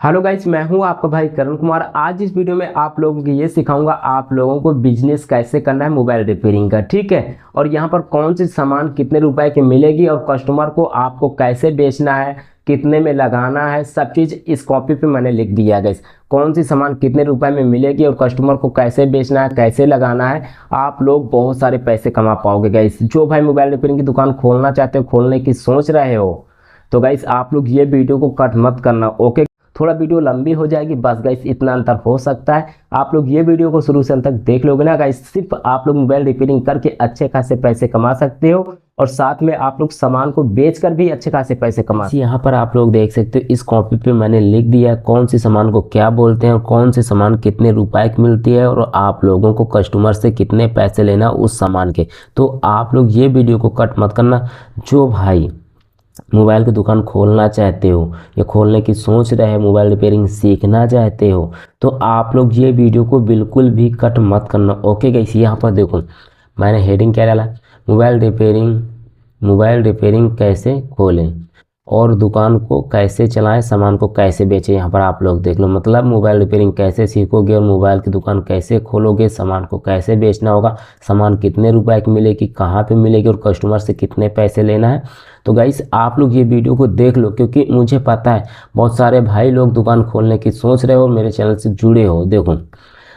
Hello guys, मैं हूं आपका भाई करण कुमार। आज इस वीडियो में आप लोगों को ये सिखाऊंगा आप लोगों को बिजनेस कैसे करना है मोबाइल रिपेयरिंग का। ठीक है, और यहां पर कौन सी सामान कितने रुपए की मिलेगी और कस्टमर को आपको कैसे बेचना है, कितने में लगाना है, सब चीज़ इस कॉपी पे मैंने लिख दिया है गाइस। कौन सी सामान कितने रुपए में मिलेगी और कस्टमर को कैसे बेचना है, कैसे लगाना है, आप लोग बहुत सारे पैसे कमा पाओगे गाइस। जो भाई मोबाइल रिपेयरिंग की दुकान खोलना चाहते हो, खोलने की सोच रहे हो, तो गाइस आप लोग ये वीडियो को कट मत करना। ओके, थोड़ा वीडियो लंबी हो जाएगी, बस गाइस इतना अंतर हो सकता है। आप लोग ये वीडियो को शुरू से अंत तक देख लोगे ना गाइस, सिर्फ आप लोग मोबाइल रिपेयरिंग करके अच्छे खासे पैसे कमा सकते हो और साथ में आप लोग सामान को बेचकर भी अच्छे खासे पैसे कमा सकते हो। यहाँ पर आप लोग देख सकते हो, इस कॉपी पे मैंने लिख दिया है कौन सी सामान को क्या बोलते हैं और कौन सी सामान कितने रुपए की मिलती है और आप लोगों को कस्टमर से कितने पैसे लेना उस सामान के। तो आप लोग ये वीडियो को कट मत करना। जो भाई मोबाइल की दुकान खोलना चाहते हो या खोलने की सोच रहे हैं, मोबाइल रिपेयरिंग सीखना चाहते हो, तो आप लोग ये वीडियो को बिल्कुल भी कट मत करना। ओके गाइस, यहाँ पर देखो मैंने हेडिंग क्या डाला, मोबाइल रिपेयरिंग कैसे खोलें और दुकान को कैसे चलाएं, सामान को कैसे बेचें। यहाँ पर आप लोग देख लो, मतलब मोबाइल रिपेयरिंग कैसे सीखोगे और मोबाइल की दुकान कैसे खोलोगे, सामान को कैसे बेचना होगा, सामान कितने रुपए की मिलेगी, कहाँ पे मिलेगी और कस्टमर से कितने पैसे लेना है। तो गाइस आप लोग ये वीडियो को देख लो, क्योंकि मुझे पता है बहुत सारे भाई लोग दुकान खोलने की सोच रहे हो और मेरे चैनल से जुड़े हो। देखो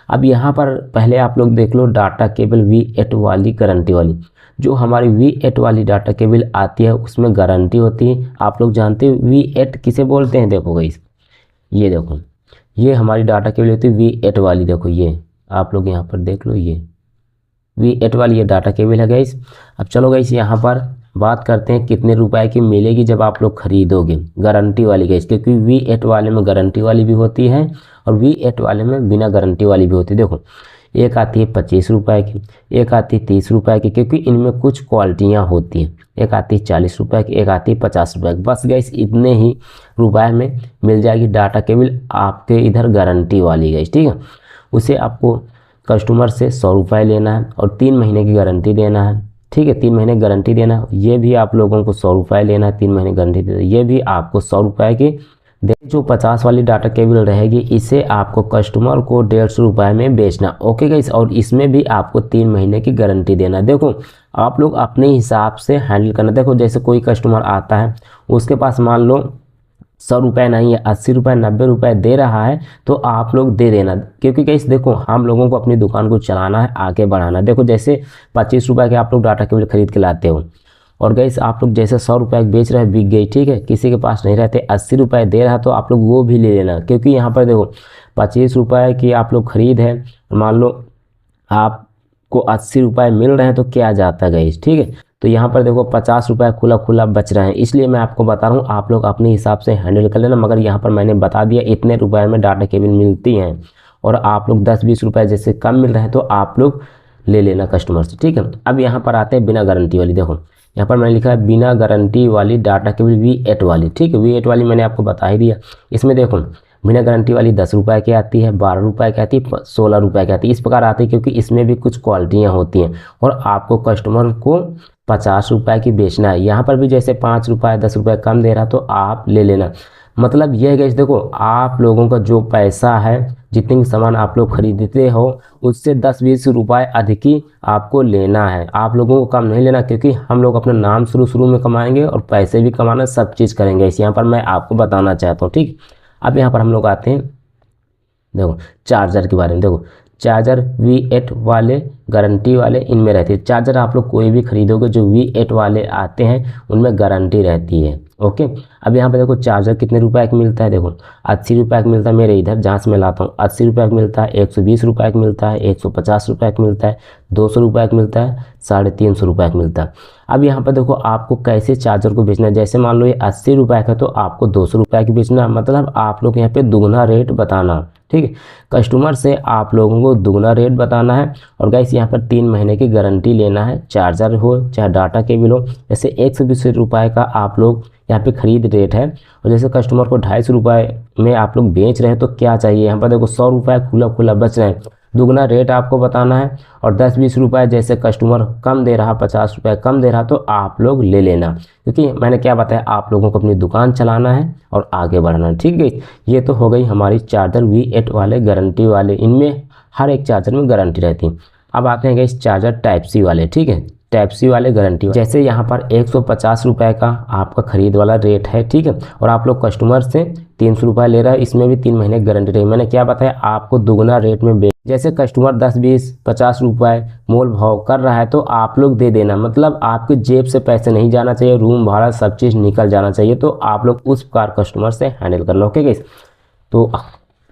अब यहाँ पर पहले आप लोग देख लो, डाटा केबल V8 वाली गारंटी वाली, जो हमारी V8 वाली डाटा केबल आती है उसमें गारंटी होती है। आप लोग जानते हो V8 किसे बोलते हैं। देखो गाइस, ये देखो, ये हमारी डाटा केबल होती है V8 वाली। देखो ये आप लोग यहाँ पर देख लो, ये V8 वाली ये डाटा केबल है गाइस। अब चलो गाइस यहाँ पर बात करते हैं कितने रुपए की मिलेगी जब आप लोग खरीदोगे, गारंटी वाली गाइस, क्योंकि V8 वाले में गारंटी वाली भी होती है और V8 वाले में बिना गारंटी वाली भी होती है। देखो एक आती है 25 रुपए की, एक आती है 30 रुपए की, क्योंकि इनमें कुछ क्वालिटियाँ होती हैं। एक आती है 40 रुपए की, एक आती है 50 रुपए की। बस गाइस इतने ही रुपए में मिल जाएगी डाटा केबल आपके इधर गारंटी वाली गाइस। ठीक है, उसे आपको कस्टमर से 100 रुपये लेना है और 3 महीने की गारंटी देना है। ठीक है, 3 महीने गारंटी देना है, ये भी आप लोगों को 100 रुपये लेना है, 3 महीने गारंटी देना है, ये भी आपको 100 रुपये की दे। जो 50 वाली डाटा केबल रहेगी इसे आपको कस्टमर को 150 रुपये में बेचना। ओके गाइस, और इसमें भी आपको 3 महीने की गारंटी देना। देखो आप लोग अपने हिसाब से हैंडल करना। देखो जैसे कोई कस्टमर आता है, उसके पास मान लो 100 रुपये नहीं है, 80 रुपये 90 रुपये दे रहा है, तो आप लोग दे देना। क्योंकि गाइस देखो हम लोगों को अपनी दुकान को चलाना है, आगे बढ़ाना। देखो जैसे 25 रुपये के आप लोग डाटा केबल खरीद के लाते हो और गाइस आप लोग जैसे 100 रुपये बेच रहे हैं, बिक गई, ठीक है, किसी के पास नहीं रहते, 80 रुपये दे रहा है, तो आप लोग वो भी ले लेना। क्योंकि यहाँ पर देखो 25 रुपये की आप लोग खरीद है, मान लो आपको 80 रुपये मिल रहे हैं, तो क्या जाता है गाइस। ठीक है, तो यहाँ पर देखो 50 रुपये खुला खुला बच रहे हैं, इसलिए मैं आपको बता रहा हूँ आप लोग अपने हिसाब से हैंडल कर लेना। मगर यहाँ पर मैंने बता दिया इतने रुपए में डाटा केबल मिलती हैं और आप लोग 10-20 रुपये जैसे कम मिल रहे हैं तो आप लोग ले लेना कस्टमर से। ठीक है, अब यहाँ पर आते हैं बिना गारंटी वाली। देखो यहाँ पर मैंने लिखा है बिना गारंटी वाली डाटा केबल V8 वाली। ठीक है, V8 वाली मैंने आपको बता ही दिया। इसमें देखो बिना गारंटी वाली 10 रुपये की आती है, 12 रुपये की आती है, 16 रुपये की आती है, इस प्रकार आती है, क्योंकि इसमें भी कुछ क्वालिटियाँ होती हैं और आपको कस्टमर को 50 रुपये की बेचना है। यहाँ पर भी जैसे 5 रुपये 10 रुपये कम दे रहा तो आप ले लेना। मतलब यह है कि देखो आप लोगों का जो पैसा है, जितनी सामान आप लोग खरीदते हो उससे 10-20 रुपये अधिक ही आपको लेना है, आप लोगों को कम नहीं लेना। क्योंकि हम लोग अपना नाम शुरू में कमाएंगे और पैसे भी कमाना, सब चीज़ करेंगे। इस यहाँ पर मैं आपको बताना चाहता हूँ। ठीक, अब यहाँ पर हम लोग आते हैं, देखो चार्जर के बारे में। देखो चार्जर V8 वाले गारंटी वाले इनमें रहती है। चार्जर आप लोग कोई भी खरीदोगे जो V8 वाले आते हैं उनमें गारंटी रहती है। ओके, अब यहाँ पे देखो चार्जर कितने रुपए का मिलता है। देखो 80 रुपये का मिलता है, मेरे इधर जहाँ से मैं लाता हूँ 80 रुपये का मिलता है, 120 रुपये का मिलता है, 150 रुपये का मिलता है, 200 रुपये का मिलता है, 350 रुपये का मिलता है। अब यहाँ पर देखो आपको कैसे चार्जर को बेचना है। जैसे मान लो ये 80 रुपये का, तो आपको 200 रुपये की बेचना, मतलब आप लोग यहाँ पे दुगना रेट बताना। ठीक है, कस्टमर से आप लोगों को दुगना रेट बताना है। और गाइस यहाँ पर 3 महीने की गारंटी लेना है, चार्जर हो चाहे डाटा केबल हो। जैसे 120 रुपये का आप लोग यहाँ पे खरीद रेट है और जैसे कस्टमर को 250 रुपये में आप लोग बेच रहे हैं, तो क्या चाहिए, यहाँ पर देखो 100 रुपये खुला खुला बच रहे हैं। दुगना रेट आपको बताना है। और 10-20 रुपये जैसे कस्टमर कम दे रहा, 50 रुपये कम दे रहा, तो आप लोग ले लेना, क्योंकि मैंने क्या बताया, आप लोगों को अपनी दुकान चलाना है और आगे बढ़ना है। ठीक है, ये तो हो गई हमारी चार्जर V8 वाले गारंटी वाले, इनमें हर एक चार्जर में गारंटी रहती है। अब आते हैं इस चार्जर टाइप सी वाले। ठीक है, टाइप सी वाले गारंटी, जैसे यहाँ पर 150 रुपये का आपका खरीद वाला रेट है। ठीक है, और आप लोग कस्टमर से 300 रुपये ले रहा है, इसमें भी 3 महीने गारंटी रहेगी। मैंने क्या बताया, आपको दुगना रेट में जैसे कस्टमर 10-20-50 रुपये मोल भाव कर रहा है तो आप लोग दे देना, मतलब आपके जेब से पैसे नहीं जाना चाहिए, रूम भाड़ा सब चीज़ निकल जाना चाहिए, तो आप लोग उस प्रकार कस्टमर से हैंडल करना। ओके गाइस, तो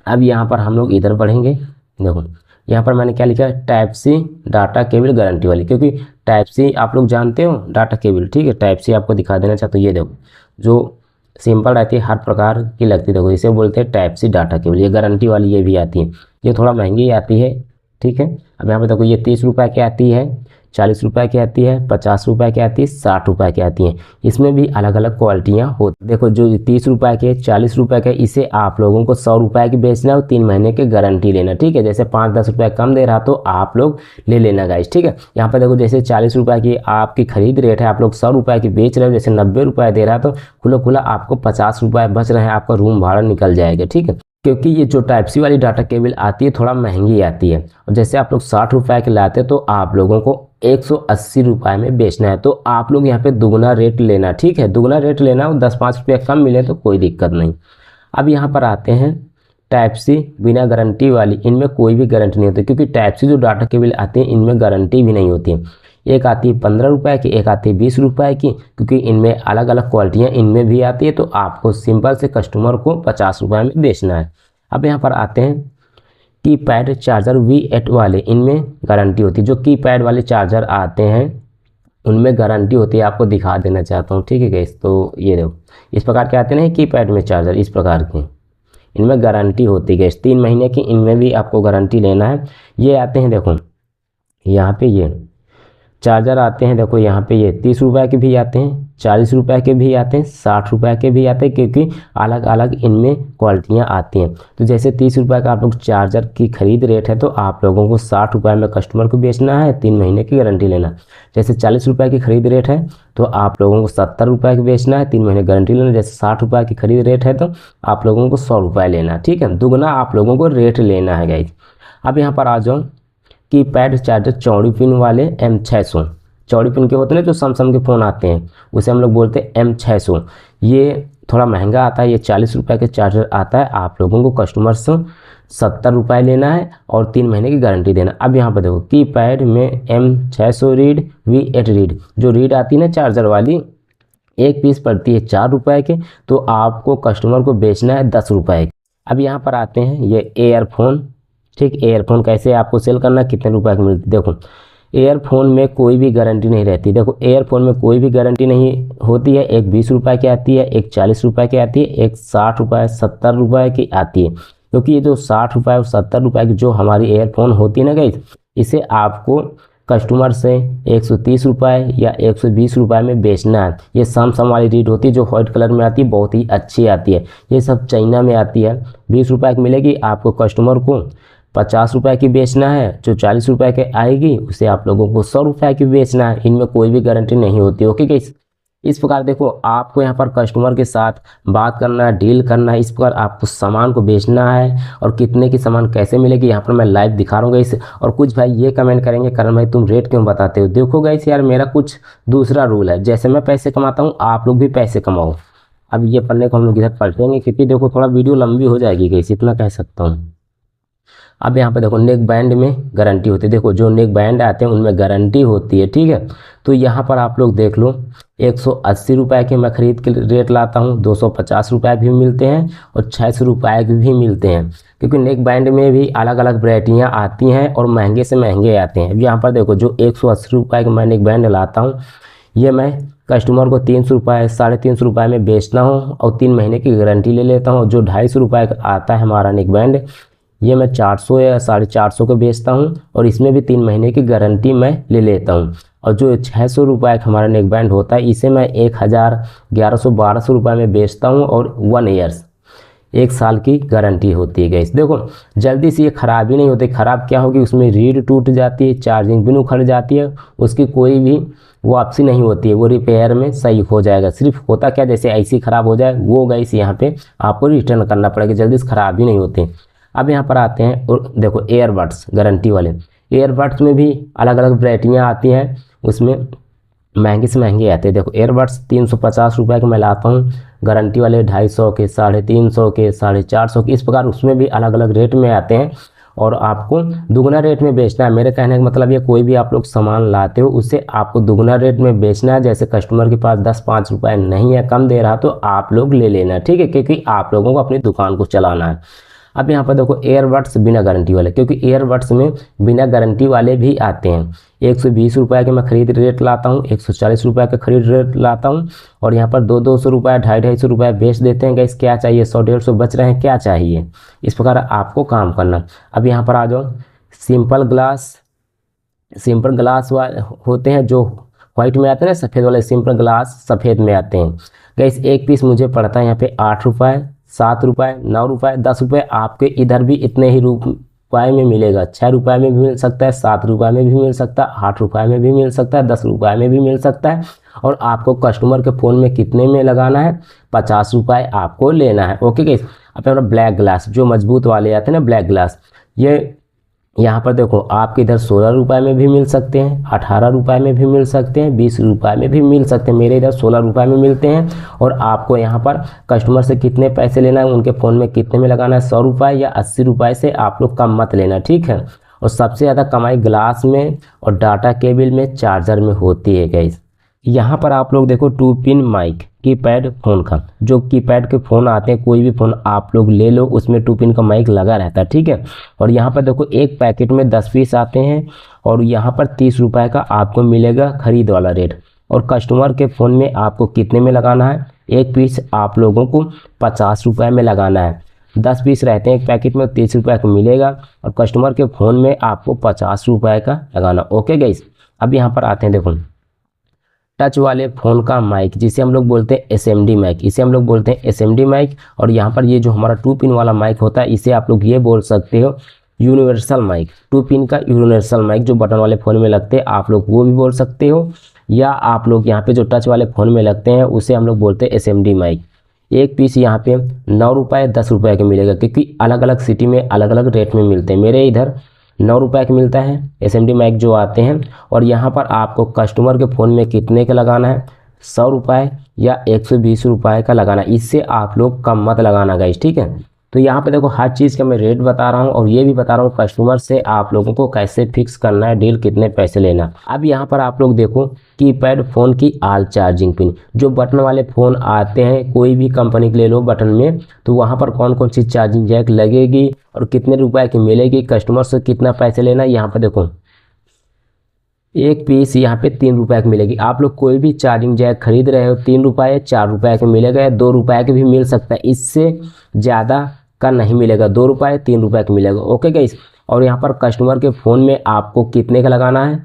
अब यहाँ पर हम लोग इधर बढ़ेंगे। देखो यहाँ पर मैंने क्या लिखा है, type C data cable guarantee वाली, क्योंकि टाइप सी आप लोग जानते हो डाटा केबल। ठीक है, टाइप सी आपको दिखा देना चाहता हूँ। ये देखो जो सिंपल रहती है, हर प्रकार की लगती है, देखो इसे बोलते हैं टाइप सी डाटा केबल। ये गारंटी वाली ये भी आती है, ये थोड़ा महंगी आती है। ठीक है, अब यहाँ पे देखो ये 30 रुपये की आती है, 40 रुपये की आती है, 50 रुपये की आती है, 60 रुपये की आती हैं। इसमें भी अलग अलग क्वालिटियाँ होती। देखो जो 30 रुपये के, 40 रुपये के, इसे आप लोगों को 100 रुपये की बेचना और 3 महीने की गारंटी लेना। ठीक है, जैसे 5-10 रुपये कम दे रहा तो आप लोग ले लेना गाइस। ठीक है, यहाँ पर देखो जैसे 40 रुपये की आपकी खरीद रेट है, आप लोग 100 रुपये की बेच रहे हो, जैसे 90 रुपये दे रहा तो खुला खुला आपको 50 रुपये बच रहे हैं, आपका रूम भाड़ा निकल जाएगा। ठीक है, क्योंकि ये जो टाइप सी वाली डाटा केबल आती है थोड़ा महंगी आती है, और जैसे आप लोग 60 रुपये के लाते हैं तो आप लोगों को 180 रुपये में बेचना है, तो आप लोग यहाँ पे दुगना रेट लेना। ठीक है, दुगना रेट लेना, और 10-5 रुपये कम मिले तो कोई दिक्कत नहीं। अब यहाँ पर आते हैं टाइप सी बिना गारंटी वाली, इनमें कोई भी गारंटी नहीं होती, क्योंकि टाइप सी जो डाटा केबल आती है इनमें गारंटी भी नहीं होती है। एक आती है 15 रुपये की, एक आती है 20 रुपये की, क्योंकि इनमें अलग अलग क्वालिटियाँ इनमें भी आती है, तो आपको सिंपल से कस्टमर को 50 रुपये में बेचना है। अब यहाँ पर आते हैं कीपैड चार्जर V8 वाले, इनमें गारंटी होती है। जो कीपैड वाले चार्जर आते हैं उनमें गारंटी होती है, आपको दिखा देना चाहता हूँ। ठीक है गाइस, तो ये देखो इस प्रकार के आते हैं कीपैड में चार्जर, इस प्रकार के, इनमें गारंटी होती है गाइस, 3 महीने की, इनमें भी आपको गारंटी लेना है। ये आते हैं, देखो यहाँ पे ये चार्जर आते हैं, देखो यहाँ पे ये 30 रुपये के भी आते हैं, 40 रुपये के भी आते हैं, 60 रुपये के भी आते हैं, क्योंकि अलग अलग इनमें क्वालिटियाँ आती हैं। तो जैसे 30 रुपये का आप लोग चार्जर की खरीद रेट है तो आप लोगों को 60 रुपये में कस्टमर को बेचना है, 3 महीने की गारंटी लेना। जैसे 40 रुपये की खरीद रेट है तो आप लोगों को 70 रुपये की बेचना है, 3 महीने गारंटी लेना। जैसे 60 रुपये की खरीद रेट है तो आप लोगों को 100 रुपये लेना। ठीक है, दुगना आप लोगों को रेट लेना है गाइस। अब यहाँ पर आ जाओ कीपैड चार्जर चौड़ी पिन वाले M600, चौड़ी पिन के होते हैं जो सैमसंग के फ़ोन आते हैं, उसे हम लोग बोलते हैं M600। ये थोड़ा महंगा आता है, ये 40 रुपये के चार्जर आता है, आप लोगों को कस्टमर से 70 रुपये लेना है और 3 महीने की गारंटी देना। अब यहाँ पर देखो कीपैड में M600 रीड V8 रीड, जो रीड आती है ना चार्जर वाली, एक पीस पड़ती है 4 रुपये के, तो आपको कस्टमर को बेचना है 10 रुपये। अब यहाँ पर आते हैं ये एयरफोन। ठीक, एयरफोन कैसे आपको सेल करना, कितने रुपए की मिलती है। देखो एयरफोन में कोई भी गारंटी नहीं रहती, देखो एयरफोन में कोई भी गारंटी नहीं होती है। एक 20 रुपये की आती है, एक 40 रुपये की आती है, एक 60 रुपये 70 रुपये की आती है। क्योंकि ये जो 60 रुपये और 70 रुपये की जो हमारी एयरफोन होती है ना गाइस, इसे आपको कस्टमर से 130 रुपये या 120 रुपये में बेचना है। ये सैमसंग वाली रीड होती है जो वाइट कलर में आती है, बहुत ही अच्छी आती है। ये सब चाइना में आती है, 20 रुपये की मिलेगी, आपको कस्टमर को 50 रुपये की बेचना है। जो 40 रुपये की आएगी उसे आप लोगों को 100 रुपये की बेचना है। इनमें कोई भी गारंटी नहीं होती। ओके गाइस, इस प्रकार देखो आपको यहाँ पर कस्टमर के साथ बात करना है, डील करना है, इस प्रकार आपको सामान को बेचना है। और कितने की सामान कैसे मिलेगी यहाँ पर मैं लाइव दिखा रहा हूँ गाइस। और कुछ भाई ये कमेंट करेंगे करण भाई तुम रेट क्यों बताते हो। देखो गाइस यार, मेरा कुछ दूसरा रूल है, जैसे मैं पैसे कमाता हूँ आप लोग भी पैसे कमाओ। अब ये पढ़ने को हम लोग इधर पलटेंगे क्योंकि देखो थोड़ा वीडियो लंबी हो जाएगी गाइस, इतना कह सकता हूँ। अब यहाँ पे देखो नेक बैंड में गारंटी होती है। देखो जो नेक बैंड आते हैं उनमें गारंटी होती है। ठीक है, तो यहाँ पर आप लोग देख लो 180 रुपये के मैं खरीद के रेट लाता हूँ, 250 रुपये भी मिलते हैं और 600 रुपये के भी मिलते हैं। क्योंकि नेक बैंड में भी अलग अलग वैरायटियाँ आती हैं और महंगे से महंगे आते हैं। अब यहाँ पर देखो जो 180 रुपये का मैं नेक बैंड लाता हूँ, ये मैं कस्टमर को 300 रुपये 350 रुपये में बेचता हूँ और 3 महीने की गारंटी ले लेता हूँ। जो 250 रुपये का आता है हमारा नेक बैंड, ये मैं 400 या 450 को बेचता हूँ और इसमें भी 3 महीने की गारंटी मैं ले लेता हूँ। और जो 600 रुपये का हमारा नेक बैंड होता है, इसे मैं 1000 1100 1200 रुपये में बेचता हूँ और 1 ईयर्स 1 साल की गारंटी होती है गाइस। देखो जल्दी से ये ख़राब ही नहीं होती। ख़राब क्या होगी, उसमें रीड टूट जाती है, चार्जिंग पिन उखड़ जाती है, उसकी कोई भी वापसी नहीं होती है, वो रिपेयर में सही हो जाएगा। सिर्फ होता क्या, जैसे ऐसी ख़राब हो जाए वो गाइस यहाँ पे आपको रिटर्न करना पड़ेगा, जल्दी से ख़राब ही नहीं होते। अब यहाँ पर आते हैं और देखो एयरबड्स गारंटी वाले। एयरबड्स में भी अलग अलग वैरायटियाँ आती हैं, उसमें महंगे से महंगे आते हैं। देखो एयरबड्स 350 रुपये के मैं लाता हूँ, गारंटी वाले 250 के, 350 के, 450 के, इस प्रकार उसमें भी अलग अलग रेट में आते हैं और आपको दुगना रेट में बेचना है। मेरे कहने का मतलब ये, कोई भी आप लोग सामान लाते हो उससे आपको दुगना रेट में बेचना है। जैसे कस्टमर के पास 10-5 रुपये नहीं है, कम दे रहा, तो आप लोग ले लेना, ठीक है, क्योंकि आप लोगों को अपनी दुकान को चलाना है। अब यहाँ पर देखो एयरबड्स बिना गारंटी वाले, क्योंकि एयरबड्स में बिना गारंटी वाले भी आते हैं। 120 रुपये के मैं खरीद रेट लाता हूँ, 140 रुपये का खरीद रेट लाता हूँ, और यहाँ पर 200 रुपये, 250 रुपये बेच देते हैं। गैस क्या चाहिए, 100-150 बच रहे हैं, क्या चाहिए, इस प्रकार आपको काम करना। अब यहाँ पर आ जाओ सिंपल ग्लास। सिंपल ग्लास होते हैं जो व्हाइट में आते हैं ना, सफ़ेद वाले सिंपल ग्लास सफ़ेद में आते हैं। गैस एक पीस मुझे पड़ता है यहाँ पे 8 रुपये, 7 रुपये, 9 रुपये, 10 रुपये। आपके इधर भी इतने ही रुपये में मिलेगा। 6 रुपये में भी मिल सकता है, 7 रुपये में भी मिल सकता है, 8 रुपये में भी मिल सकता है, 10 रुपये में भी मिल सकता है। और आपको कस्टमर के फ़ोन में कितने में लगाना है, 50 रुपये आपको लेना है। Okay guys. अब हमारा ब्लैक ग्लास जो मजबूत वाले आते हैं ना, ब्लैक ग्लास, ये यहाँ पर देखो आपके इधर 16 रुपये में भी मिल सकते हैं, 18 रुपये में भी मिल सकते हैं, 20 रुपये में भी मिल सकते हैं। मेरे इधर 16 रुपये में मिलते हैं। और आपको यहाँ पर कस्टमर से कितने पैसे लेना है, उनके फ़ोन में कितने में लगाना है, 100 रुपये या 80 रुपये से आप लोग कम मत लेना, ठीक है। और सबसे ज़्यादा कमाई ग्लास में और डाटा केबल में, चार्जर में होती है गाइस। यहाँ पर आप लोग देखो 2 पिन माइक कीपैड फ़ोन का, जो कीपैड के फ़ोन आते हैं, कोई भी फ़ोन आप लोग ले लो उसमें 2 पिन का माइक लगा रहता है, ठीक है। और यहाँ पर देखो एक पैकेट में 10 पीस आते हैं और यहाँ पर 30 रुपये का आपको मिलेगा खरीद वाला रेट। और कस्टमर के फ़ोन में आपको कितने में लगाना है, एक पीस आप लोगों को 50 रुपये में लगाना है। 10 पीस रहते हैं एक पैकेट में, 30 रुपये का मिलेगा और कस्टमर के फ़ोन में आपको 50 रुपये का लगाना। Okay guys. अब यहाँ पर आते हैं, देखो टच वाले फ़ोन का माइक, जिसे हम लोग बोलते हैं एसएमडी माइक, इसे हम लोग बोलते हैं एसएमडी माइक। और यहाँ पर ये जो हमारा 2 पिन वाला माइक होता है, इसे आप लोग ये बोल सकते हो यूनिवर्सल माइक। 2 पिन का यूनिवर्सल माइक जो बटन वाले फ़ोन में लगते हैं, आप लोग वो भी बोल सकते हो। या आप लोग यहाँ पे जो टच वाले फ़ोन में लगते हैं उसे हम लोग बोलते हैं एसएमडी माइक। एक पीस यहाँ पे 9 रुपये 10 रुपये का मिलेगा, क्योंकि अलग अलग सिटी में अलग अलग रेट में मिलते हैं। मेरे इधर 9 रुपये का मिलता है एसएमडी माइक जो आते हैं। और यहाँ पर आपको कस्टमर के फ़ोन में कितने का लगाना है, 100 रुपये या 120 रुपये का लगाना। इससे आप लोग कम मत लगाना गाइस, ठीक है। तो यहाँ पे देखो हर चीज़ का मैं रेट बता रहा हूँ और ये भी बता रहा हूँ कस्टमर से आप लोगों को कैसे फिक्स करना है डील, कितने पैसे लेना। अब यहाँ पर आप लोग देखो कीपैड फ़ोन की ऑल चार्जिंग पिन, जो बटन वाले फ़ोन आते हैं कोई भी कंपनी के ले लो बटन में, तो वहाँ पर कौन कौन सी चार्जिंग जैक लगेगी और कितने रुपए की मिलेगी, कस्टमर से कितना पैसे लेना। यहाँ पर देखो एक पीस यहाँ पे 3 रुपये की मिलेगी। आप लोग कोई भी चार्जिंग जैक खरीद रहे हो 3 रुपये, 4 रुपये का मिलेगा या 2 रुपये के भी मिल सकता है, इससे ज़्यादा का नहीं मिलेगा। 2 रुपये 3 रुपये का मिलेगा। Okay guys. और यहाँ पर कस्टमर के फ़ोन में आपको कितने का लगाना है,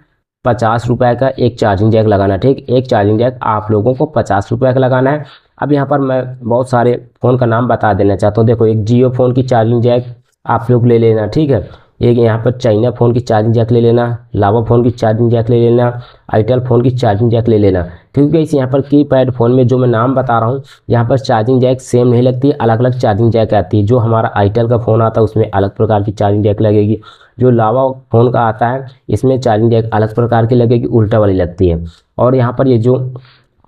50 रुपये का एक चार्जिंग जैक लगाना, ठीक। एक चार्जिंग जैक आप लोगों को 50 रुपये का लगाना है। अब यहाँ पर मैं बहुत सारे फ़ोन का नाम बता देना चाहता हूँ। देखो एक जियो फ़ोन की चार्जिंग जैक आप लोग ले लेना, ठीक है। एक यहाँ पर चाइना फ़ोन की चार्जिंग जैक ले लेना, लावा फ़ोन की चार्जिंग जैक ले लेना, आईटेल फ़ोन की चार्जिंग जैक ले लेना। क्योंकि इस यहाँ पर कीपैड फ़ोन में जो मैं नाम बता रहा हूँ, यहाँ पर चार्जिंग जैक सेम नहीं लगती, अलग अलग चार्जिंग जैक आती है। जो हमारा आईटेल का फ़ोन आता है उसमें अलग प्रकार की चार्जिंग जैक लगेगी, जो लावा फ़ोन का आता है इसमें चार्जिंग जैक अलग प्रकार की लगेगी, उल्टा वाली लगती है। और यहाँ पर ये जो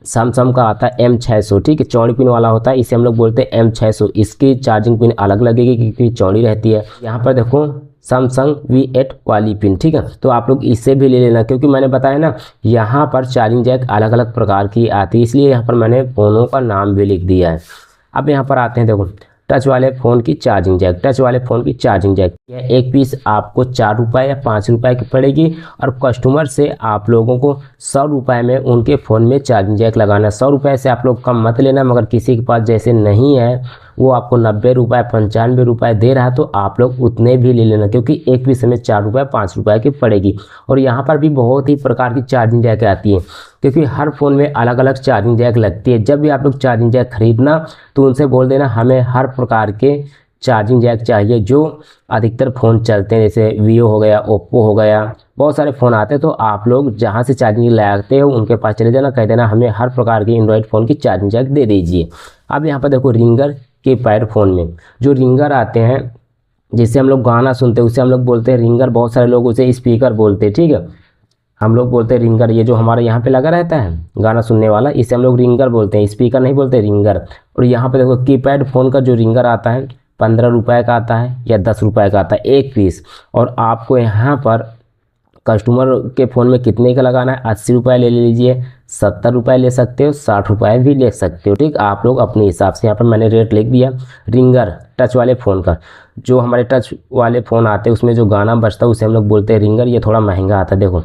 सैमसंग का आता है M600, ठीक है, चौड़ी पिन वाला होता है, इसे हम लोग बोलते हैं M600, इसकी चार्जिंग पिन अलग लगेगी क्योंकि चौड़ी रहती है। यहाँ पर देखो सैमसंग V8 वाली पिन, ठीक है, तो आप लोग इससे भी ले लेना, क्योंकि मैंने बताया ना यहाँ पर चार्जिंग जैक अलग अलग प्रकार की आती है, इसलिए यहाँ पर मैंने फ़ोनों का नाम भी लिख दिया है। अब यहाँ पर आते हैं, देखो टच वाले फ़ोन की चार्जिंग जैक। टच वाले फ़ोन की चार्जिंग जैक यह एक पीस आपको 4 रुपये या 5 रुपये की पड़ेगी। और कस्टमर से आप लोगों को 100 रुपये में उनके फ़ोन में चार्जिंग जैक लगाना है। 100 रुपये से आप लोग कम मत लेना, मगर किसी के पास जैसे नहीं है वो आपको 90 रुपये 95 रुपये दे रहा है तो आप लोग उतने भी ले लेना, क्योंकि एक पीस में 4 रुपये 5 रुपये की पड़ेगी। और यहाँ पर भी बहुत ही प्रकार की चार्जिंग जैक आती है, क्योंकि हर फ़ोन में अलग अलग चार्जिंग जैक लगती है। जब भी आप लोग चार्जिंग जैक खरीदना तो उनसे बोल देना हमें हर प्रकार के चार्जिंग जैक चाहिए जो अधिकतर फ़ोन चलते हैं, जैसे वीवो हो गया, ओप्पो हो गया, बहुत सारे फ़ोन आते हैं। तो आप लोग जहाँ से चार्जिंग लगाते हो उनके पास चले जाना, कह देना हमें हर प्रकार के एंड्रॉयड फ़ोन की चार्जिंग जैक दे दीजिए। अब यहाँ पर देखो रिंगर के पैड फ़ोन में जो रिंगर आते हैं जिससे हम लोग गाना सुनते हैं उसे हम लोग बोलते हैं रिंगर। बहुत सारे लोग उसे स्पीकर बोलते हैं, ठीक है, हम लोग बोलते हैं रिंगर। ये जो हमारे यहाँ पे लगा रहता है गाना सुनने वाला, इसे हम लोग रिंगर बोलते हैं, स्पीकर नहीं बोलते, रिंगर। और यहाँ पे देखो कीपैड फ़ोन का जो रिंगर आता है 15 रुपये का आता है या 10 रुपये का आता है एक पीस। और आपको यहाँ पर कस्टमर के फ़ोन में कितने का लगाना है, 80 रुपये ले लीजिए, 70 रुपये ले सकते हो, 60 रुपये भी ले सकते हो, ठीक। आप लोग अपने हिसाब से, यहाँ पर मैंने रेट लिख दिया। रिंगर टच वाले फ़ोन का, जो हमारे टच वाले फ़ोन आते हैं उसमें जो गाना बजता है उसे हम लोग बोलते हैं रिंगर। ये थोड़ा महंगा आता है, देखो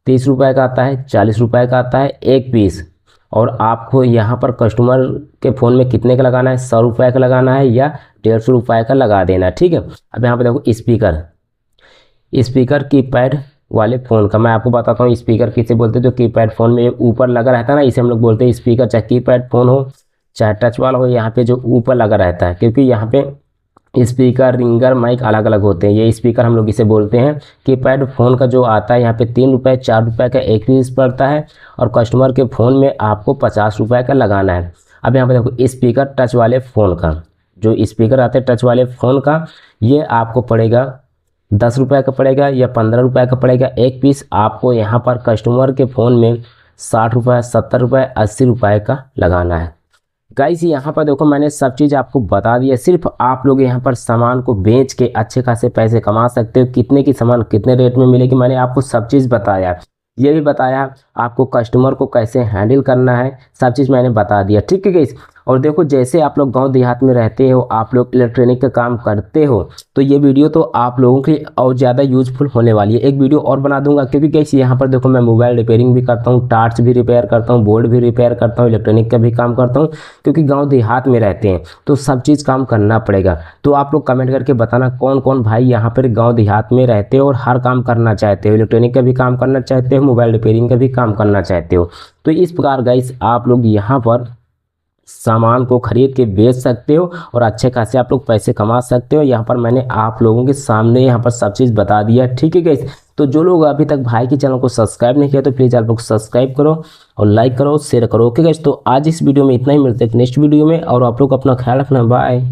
30 रुपये का आता है, 40 रुपये का आता है एक पीस। और आपको यहाँ पर कस्टमर के फ़ोन में कितने का लगाना है, 100 रुपये का लगाना है या 150 रुपये का लगा देना, ठीक है। अब यहाँ पर देखो स्पीकर कीपैड वाले फ़ोन का मैं आपको बताता हूँ। स्पीकर किसे बोलते हैं, जो कीपैड फ़ोन में ऊपर लगा रहता है ना, इसे हम लोग बोलते हैं स्पीकर। चाहे कीपैड फ़ोन हो चाहे टच वाला हो, यहाँ पे जो ऊपर लगा रहता है, क्योंकि यहाँ पे स्पीकर रिंगर माइक अलग अलग होते हैं। ये स्पीकर हम लोग इसे बोलते हैं। कीपैड फ़ोन का जो आता है यहाँ पे 3 रुपये 4 रुपये का एक पीस पड़ता है और कस्टमर के फ़ोन में आपको 50 रुपये का लगाना है। अब यहाँ पे देखो स्पीकर टच वाले फ़ोन का, जो स्पीकर आते हैं टच वाले फ़ोन का, ये आपको पड़ेगा 10 रुपये का पड़ेगा या 15 रुपये का पड़ेगा एक पीस। आपको यहाँ पर कस्टमर के फ़ोन में 60 रुपये 70 रुपये 80 रुपये का लगाना है। गाइस यहाँ पर देखो मैंने सब चीज़ आपको बता दी है। सिर्फ आप लोग यहाँ पर सामान को बेच के अच्छे खासे पैसे कमा सकते हो। कितने की सामान कितने रेट में मिलेगी मैंने आपको सब चीज़ बताया। ये भी बताया आपको कस्टमर को कैसे हैंडल करना है, सब चीज़ मैंने बता दिया, ठीक है गाइस। और देखो जैसे आप लोग गांव देहात में रहते हो, आप लोग इलेक्ट्रॉनिक का काम करते हो, तो ये वीडियो तो आप लोगों के लिए और ज़्यादा यूजफुल होने वाली है। एक वीडियो और बना दूंगा, क्योंकि गाइस यहाँ पर देखो मैं मोबाइल रिपेयरिंग भी करता हूँ, टार्च भी रिपेयर करता हूँ, बोर्ड भी रिपेयर करता हूँ, इलेक्ट्रॉनिक का भी काम करता हूँ। क्योंकि गाँव देहात में रहते हैं तो सब चीज़ काम करना पड़ेगा। तो आप लोग कमेंट करके बताना कौन कौन भाई यहाँ पर गाँव देहात में रहते हो और हर काम करना चाहते हो, इलेक्ट्रॉनिक का भी काम करना चाहते हो, मोबाइल रिपेयरिंग का भी काम करना चाहते हो। तो इस प्रकार गाइस आप लोग यहाँ पर सामान को खरीद के बेच सकते हो और अच्छे खासे आप लोग पैसे कमा सकते हो। यहाँ पर मैंने आप लोगों के सामने यहाँ पर सब चीज़ बता दिया, ठीक है गाइस। तो जो लोग अभी तक भाई के चैनल को सब्सक्राइब नहीं किया तो प्लीज़ आप लोग सब्सक्राइब करो और लाइक करो, शेयर करो, ओके गाइस। तो आज इस वीडियो में इतना ही, मिलते हैं नेक्स्ट वीडियो में, और आप लोग अपना ख्याल रखना, बाय।